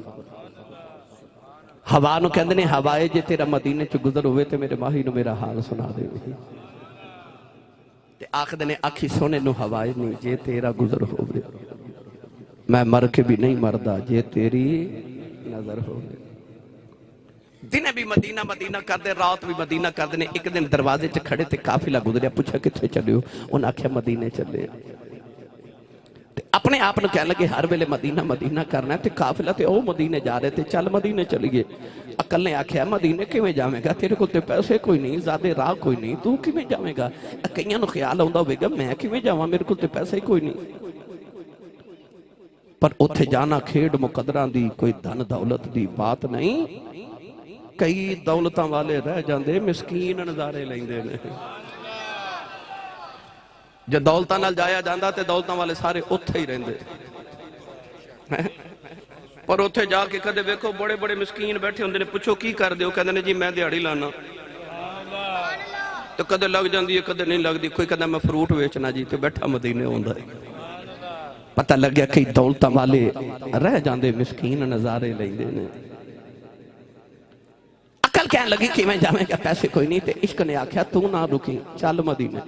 ہوا نو کہندے نے ہوائے جے تیرا مدینے چ گزر ہوئے تے میرے ماہی نو میرا حال سنا دے. تے آخدے نے آکھی سونے نو ہوائے نہیں جے تیرا گزر ہوئے، میں مر کے بھی نہیں مردہ جے تیری نظر ہوئے. دن بھی مدینہ مدینہ کر دے، رات بھی مدینہ کر دے. ایک دن دروازے چ کھڑے تے قافلہ گزریا، پوچھا کتھے چلے ہو؟ انہاں آکھیا مدینے چلے. اپنے آپ نے کہنے لگے ہر ویلے مدینہ مدینہ کرنا ہے تے قافلہ تے او مدینے جا رہے تے چل مدینے چلیے. عقل نے آکھیا مدینے کیویں جاویں گا؟ تیرے کو تے پیسے کوئی نہیں، زیادہ راہ کوئی نہیں، تو کیویں جاویں گا؟ کئیاں نو خیال ہوندا ہوے گا میں کیویں جاواں، میرے کو تے پیسے کوئی نہیں. پر اوتھے جانا کھیڈ مقدراں دی کوئی دھن دولت دی بات نہیں. کئی دولتاں والے رہ جاندے مسکین نظارے لیندے نے. جو دولتاں نال جایا جاندا تے دولتاں والے سارے اتھے ہی رہندے. پر اتھے جا کے کدے ویکھو بڑے بڑے مسکین بیٹھے ہوندے نے، پوچھو کی کر دیو؟ کہندے نے جی میں دیہڑی لانا. تو کدے لگ جاندی ہے کدے نہیں لگدی. کوئی کہندا میں فروٹ ویچنا جی تے بیٹھا مدینے ہوندا ہے. پتہ لگ گیا کئی دولتاں والے رہ جاندے مسکین نظارے لیندے نے. عقل کہنے لگی کہ میں جاویں گا پیسے کوئی نہیں. تے عشق نے آکھیا تو نہ رکی چل مدینے.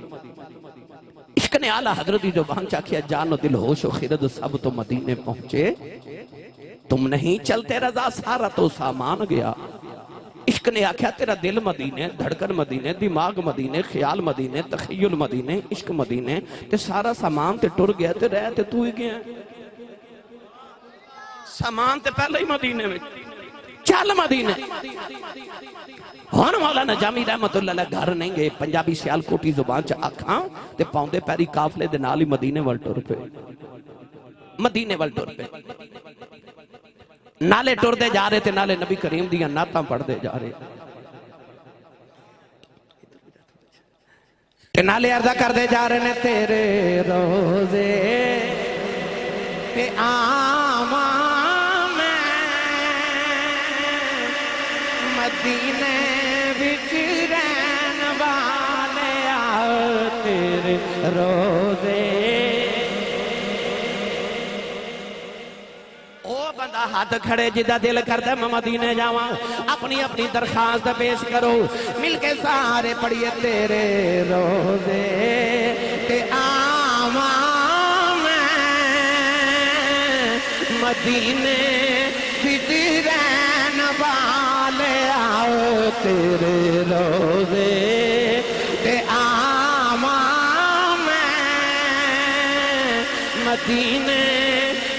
عشق نے اعلیٰ حضرت دی زبان چاکیا جان و دل ہوش و خرد سب تو مدینے پہنچے، تم نہیں چلتے رضا سارا تو سامان گیا. عشق نے آکھیا تیرا دل مدینے، دھڑکن مدینے، دماغ مدینے، خیال مدینے، تخیل مدینے، عشق مدینے تے سارا سامان تے ٹر گیا تے رہ تے تو ہی گیا. سامان تے پہلے ہی مدینے میں چل مدینے. ہون مولانا جامی رحمت اللہ علیہ گھر نہیں گئے. پنجابی سیال کوٹی زبان چا آکھاں تے پاؤندے پیری قافلے دے نال ہی مدینے وال ٹر پے. مدینے وال ٹر پے نالے ٹر دے جا رہے تے نالے نبی کریم دیاں نعتاں پڑھ دے جا رہے تے نالے عرضہ کر دے جا رہے نے تیرے روزے تے آمان مدینے وچ رہن والے آؤ تیرے روزے. او بندہ ہاتھ کھڑے جدہ دل کردہ میں مدینے جاواں، اپنی اپنی درخواست پیش کرو. مل کے سارے پڑھیے تیرے روزے تے آواں مدینے وچ رہن والے آؤ تیرے روزے تے آواں مدینے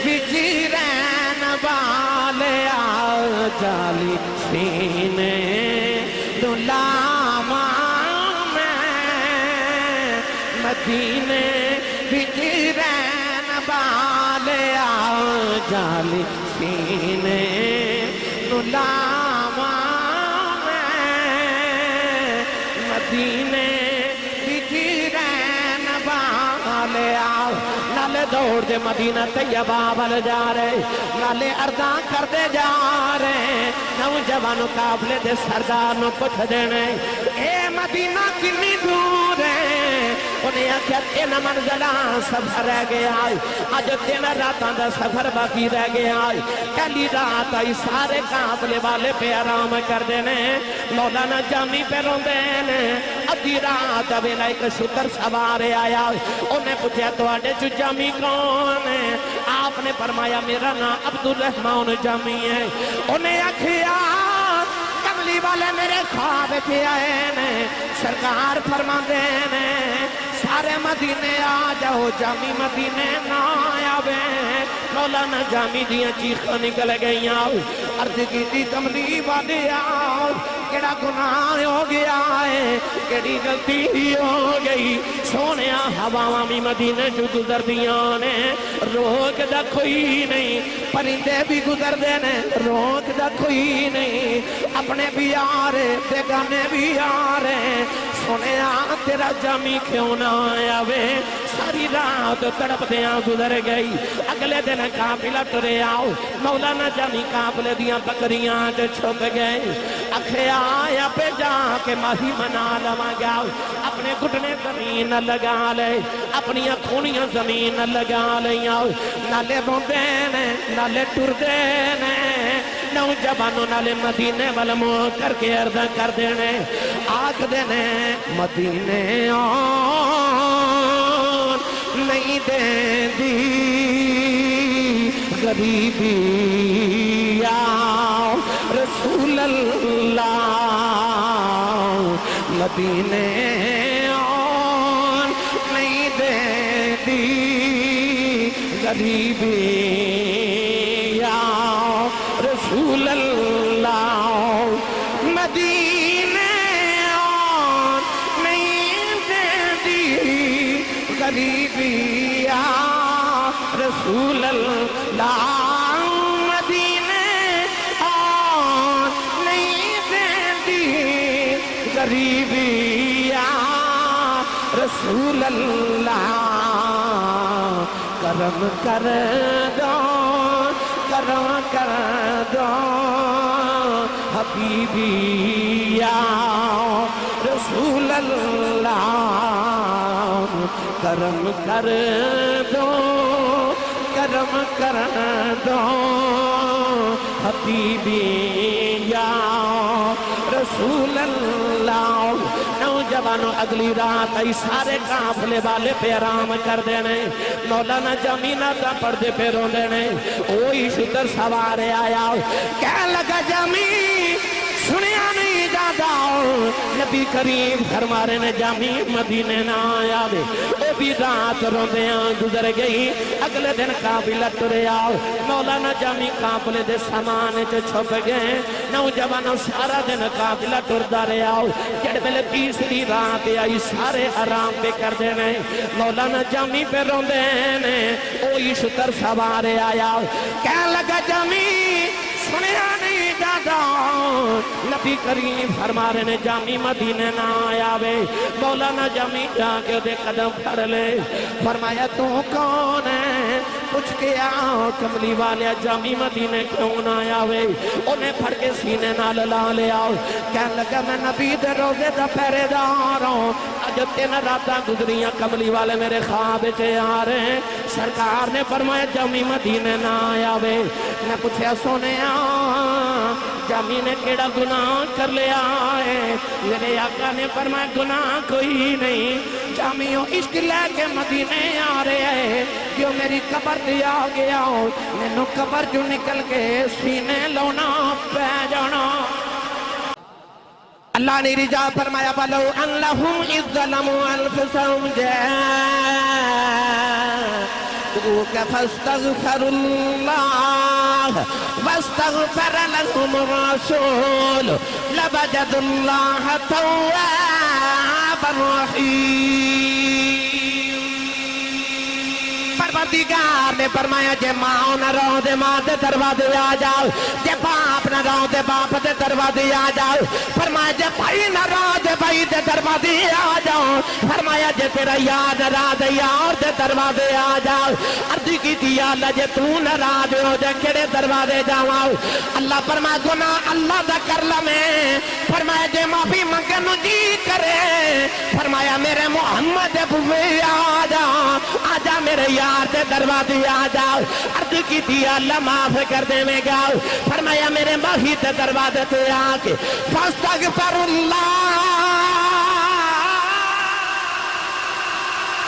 وچ رہن والے آؤ جالی سینے دلاواں مدینے وچ رہن والے آؤ جالی سینے دلاواں مدینے وچ رہن والے آؤ. نالے دوڑ دے مدینہ طیبہ وال جا رہے، نالے عرضاں کر دے جا رہے. نوجوانوں قافلے دے سردار نو پوچھ دینے اے مدینہ کنی دور ہے؟ انہیں آکھیا تین منزلاں سفر رہ گیا ہے، آج تین راتاں دا سفر باقی رہ گیا ہے. پہلی رات آئی سارے قافلے والے پہ آرام کر دینے، مولانا جامی پہ روندے نے. ادھی رات ویلا ایک شتر سوارے آیا، انہیں پوچھا تو آڈے چو جامی کون ہے؟ آپ نے فرمایا میرا نام عبد الرحمن جامی ہے. انہیں آکھیا کملی والے میرے خواب تھے آئے نے، سرکار فرما دینے سارے مدینے آ جاؤ، جامی مدینے نہ آوے. مولانا جامی دیاں چیخاں نکل گئیاں عرض کی کملی والے آؤ کیڑا گناہ ہو گیا ہے کیڑی غلطی ہو گئی سونیا ہواواں بھی مدینے جو گزر دیاں نے روک دا کوئی نہیں پرندے بھی گزر دے نے روک دا کوئی نہیں اپنے بھی آ رہے بیگانے بھی آ رہے سونیا تیرا جامی کیوں نہ آیا وے ساری رات تڑپ دیاں گزر گئی اگلے دن قافلہ ٹرے آؤ مولانا جامی قافلے دیاں بکریاں تے چھپ گئے اکھے آیا پہ جا کے ماہی منا لما گیا اپنے گھٹنے زمین لگا لے اپنی کھونیاں زمین لگا لے نالے روندے نالے ٹردے نوجوانوں نالے مدینے والمو کر کے عرض کر دینے آکھ دینے مدینے آن نہیں دیں دی غریبی آؤ رسول اللہ مدینے آن نہیں دیں دی غریبی آؤ رسول اللہ مدینے آن نہیں دیں دی غریبی آؤ رسول اللہ غریبی یا رسول اللہ کرم کر دو کرم کر دو حبیبی یا رسول اللہ کرم کر دو کرم کر دو حبیبی یا رسول اللہ نوجوانوں اگلی رات آئی سارے قافلے والے پہ آرام کر دینے مولانا جامینہ تا پردے پہ رو دینے اوہی شتر سوارے آیا کہہ لگا جامی سنیا نہیں جاتا نبی کریم فرمارے نے جامی مدینے نہ آیا دے اے بھی رات روندیاں گزر گئی اگلے دن قافلہ ٹرے آؤ مولانا جامی قافلے دے سامان چ چھپ گئے نوجوانوں سارا دن قافلہ ٹردا رہے آؤ جڑ بلے تیسری رات آئی سارے آرام پہ کر دینے مولانا جامی پہ روندے نے اوہی شتر سوارے آیا کہہ لگا جامی سنیا نہیں جاتا نبی کریم فرمارے نے جامی مدینے نہ آیا وے مولانا جامی جا کے دے قدم پھڑ لے فرمایا تو کون ہے پوچھ کے آؤ کملی والے جامی مدینے کیوں نہ آیا وے انہیں پھڑ کے سینے نہ لا لے آؤ کہنے لگا میں نبی دے روزے دا پہرے دار ہوں آج 3 راتاں گزریاں کملی والے میرے خواب چے آ رہے ہیں سرکار نے فرمایا جامی مدینے نہ آیا وے میں پوچھیا سونے جامی نے کیڑا گناہ کر لیا ہے میرے آقا نے فرمایا گناہ کوئی نہیں جامیوں عشق لے کے مدینے آ رہے ہیں جو میری قبر دیا گیا ہو میں قبر جو نکل کے سینے لونا پہ جانا اللہ نے رجا فرمایا بلو ان لہم اذ ظلموا انفسهم فاستغفر الله واستغفر لهم الرسول لوجد الله توابا رحيم پروردگار نے فرمایا جے ماں نہ رو دے ماں دے دروازے آ جاؤ جے باپ نہ رو دے باپ دے دروازے آ جاؤ فرمایا جے بھائی نہ رو دے بھائی دے دروازے آ جاؤ فرمایا جے تیرا یاد نہ را دے یار دے دروازے آ جاؤ عرض کی تھی اللہ جے تو نہ را دے ہو جے کڑے دروازے جاؤ اللہ فرمایا گناہ اللہ دا کر لمیں فرمایا جے معافی منگے نو جی کرے فرمایا میرے محمد بوے آ جا میرے یار دے دروازے آ جاؤ عرض کی تھی اللہ معاف کر دے میں گاؤ فرمایا میرے معافی دے دروازے تے آ کے فاستغفر اللہ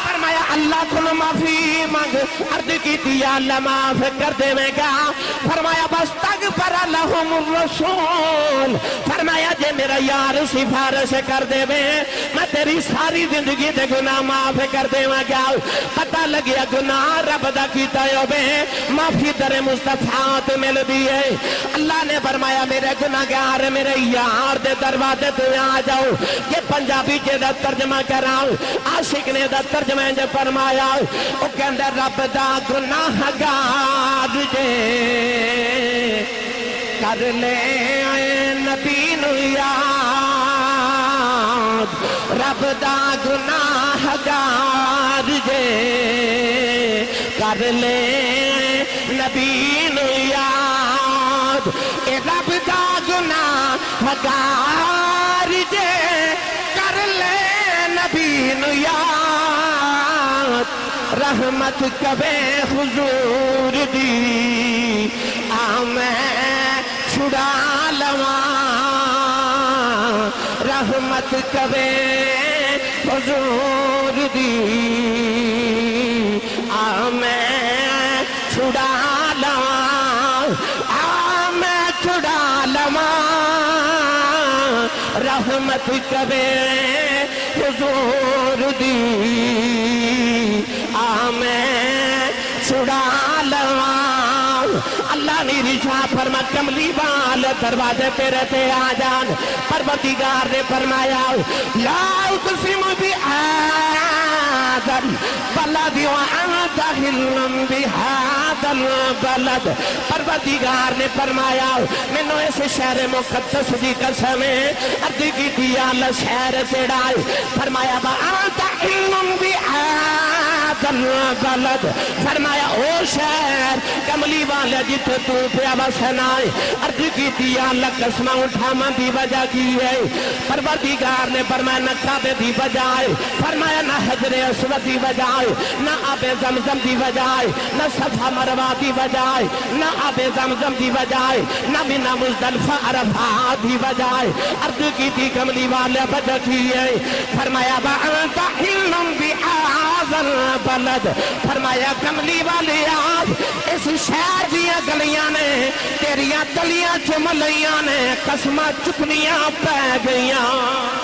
فرمایا اللہ کن معافی مانگ، عرض کی یا اللہ معاف کر دے میں گا، فرمایا بس تغفر لہم الرسول، فرمایا جے میرا یار سفارش کر دے میں تیری ساری زندگی دے گناہ معاف کر دے میں گا۔ پتہ لگیا گناہ رب دا کیتا ہے بے معافی در مصطفیٰ تے مل دیئے۔ اللہ نے فرمایا میرے گناہگار میرے یار دے دروازے تو آ جاؤ۔ یہ پنجابی جے دا ترجمہ کراؤ، عاشق نے دا ترجمہ جو فرمایا او کہندے رب دا گناہگار جے کر لے نبی نو یاد، رب دا گناہگار جے کر لے نبی نو یاد، اے رب دا گناہگار جے کر لے نبی نو یاد، رحمت کبے حضور دی آمیں چھڑا لواں، رحمت کبے حضور دی آمیں چھڑا لواں، آمیں چھڑا لواں، رحمت کبے حضور دی آمیں چھڑا لواں۔ اللہ نے رشا فرما کملی وال دروازے پہ رہتے آ جان، پروردگار نے فرمایا لا اقسم بہذا البلد وانت حل بہذا البلد، پروردگار نے فرمایا میں اس شہر مقدس دی قسم عرض کی دیا اللہ شہر سے ڈال، فرمایا وانت حل بہذا البلد، فرمایا او شہر کملی والا جتھے تو پیا وسنائے، عرض کی دیا اللہ قسمہ اٹھاما دی وجہ کی ہے، پروردگار نے فرمایا نہ کعبے دی بجائے، فرمایا نہ حجر اسود دی بجائے، نہ آب زمزم دی بجائے، نہ صفا مروہ دی بجائے، نہ آب زمزم دی بجائے، نہ منہ مزدلفہ عرفات دی بجائے، عرض کی دی کملی والا وجہ کی ہے، فرمایا وَأَنْتَ حِلٌّ بِهَذَا الْبَلَدِ، فرمایا کملی والے آج اس شہر دیا گلیاں نے تیریاں گلیاں چملیاں نے قسمہ چکنیاں پہ گئیاں۔